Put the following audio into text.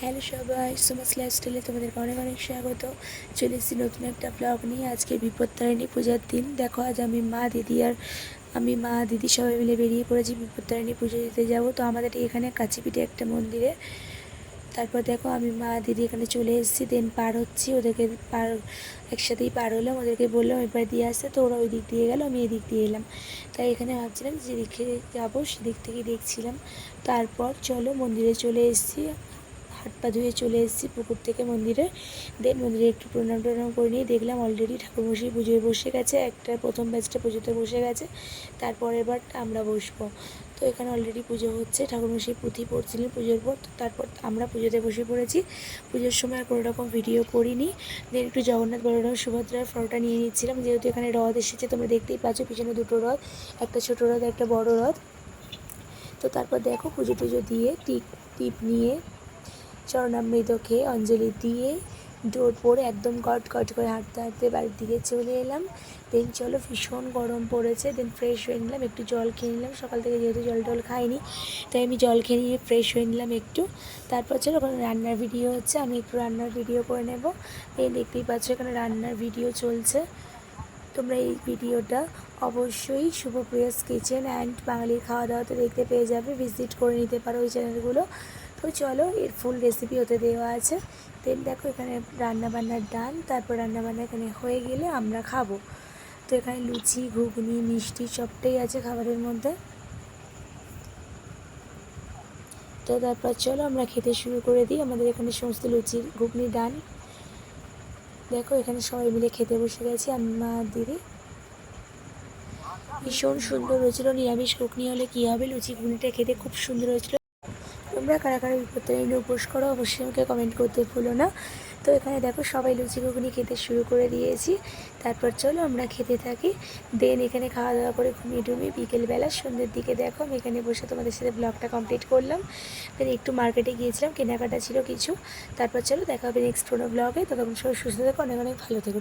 Hello সবাই, সুমাস লাইফস্টাইলে তোমাদেরকে অনেক অনেক স্বাগত। চলে এসেছি নতুন একটা ব্লগ নিয়ে। আজকে বিপত্তারিণী পূজার দিন। দেখো, আজ আমি মা দিদি সবাই মিলে বেরিয়ে পড়েছি বিপত্তারিণী পুজো দিতে যাব। তো আমাদের এখানে কাছেপিঠে একটা মন্দিরে। তারপর দেখো, আমি মা দিদি এখানে চলে এসেছি, দেন পার হচ্ছি। ওদেরকে একসাথেই পার হলাম। ওদেরকে বললাম এবার দিয়ে আসতে, তো ওরা ওই দিক দিয়ে গেল, আমি এদিক দিয়ে এলাম। তাই এখানে ভাবছিলাম যেদিকে যাবো সেদিক থেকে দেখছিলাম। তারপর চলো, মন্দিরে চলে এসেছি। হাত পা ধুয়ে চলে এসেছি পুকুর থেকে মন্দিরে। দেন মন্দিরে একটু প্রণাম করে নিয়ে দেখলাম অলরেডি ঠাকুরমশাই পুজোয় বসে গেছে। একটা প্রথম ব্যাচটা পুজোতে বসে গেছে, তারপর এবার আমরা বসবো। তো এখানে অলরেডি পুজো হচ্ছে, ঠাকুরমশাই পুঁথি পড়ছিলেন পুজোর পর। তারপর আমরা পুজোতে বসে পড়েছি। পুজোর সময় আর কোনো রকম ভিডিও করিনি। দেন একটু জগন্নাথ বলরাম সুভদ্রার ফটোটা নিয়ে নিচ্ছিলাম, যেহেতু এখানে রথ এসেছে, তোমরা দেখতেই পাচ্ছ পিছনে দুটো রথ, একটা ছোটো রথ একটা বড় রথ। তো তারপর দেখো, পুজো টুজো দিয়ে টিপ নিয়ে চরণামৃত খেয়ে অঞ্জলি দিয়ে ডোর পরে একদম গট গট করে হাঁটতে হাঁটতে বাড়ির দিকে চলে এলাম। দেন চলো, ভীষণ গরম পড়েছে। দেন ফ্রেশ হয়ে নিলাম, একটু জল খেয়ে নিলাম। সকাল থেকে যেহেতু জল টল খাইনি, তাই আমি জল খেয়ে নিয়ে ফ্রেশ হয়ে নিলাম একটু। তারপর চলো, ওখানে রান্নার ভিডিও হচ্ছে, আমি একটু রান্নার ভিডিও করে নেব। এই দেখতেই পাচ্ছ এখানে রান্নার ভিডিও চলছে। তোমরা এই ভিডিওটা অবশ্যই শুভপ্রিয়াস কিচেন অ্যান্ড বাঙালির খাওয়া দাওয়াতে দেখতে পেয়ে যাবে। ভিজিট করে নিতে পারো ওই চ্যানেলগুলো। তো চলো, এর ফুল রেসিপি ওতে দেওয়া আছে। দেন দেখো, এখানে রান্নাবান্নার ডান। তারপর রান্নাবান্না এখানে হয়ে গেলে আমরা খাবো। তো এখানে লুচি ঘুগনি মিষ্টি সবটাই আছে খাবারের মধ্যে। তো তারপর চলো আমরা খেতে শুরু করে দিই। আমাদের এখানে সমস্ত লুচি ঘুগনি ডান। দেখো, এখানে সবাই মিলে খেতে বসে গেছি, আমি মা দিদি। ভীষণ সুন্দর হয়েছিল। নিরামিষ ঘুগনি হলে কী হবে, লুচি ঘুগনিটা খেতে খুব সুন্দর হয়েছিল। তোমরা কারা কারা বিপত্তারিণী উপোস করো অবশ্যই আমাকে কমেন্ট করতে ভুলো না। তো এখানে দেখো, সবাই লুচি ঘুগনি খেতে শুরু করে দিয়েছি। তারপর চলো আমরা খেতে থাকি। দেন এখানে খাওয়া দাওয়া করে ঘুমিয়ে টুমিয়ে বিকেলবেলা সন্ধ্যের দিকে দেখো আমি এখানে বসে তোমাদের সাথে ব্লগটা কমপ্লিট করলাম। দেন একটু মার্কেটে গিয়েছিলাম, কেনাকাটা ছিল কিছু। তারপর চলো দেখা হবে নেক্সট কোনো ব্লগে। ততক্ষণ সবাই সুস্থ থেকো, অনেক অনেক ভালো থেকো।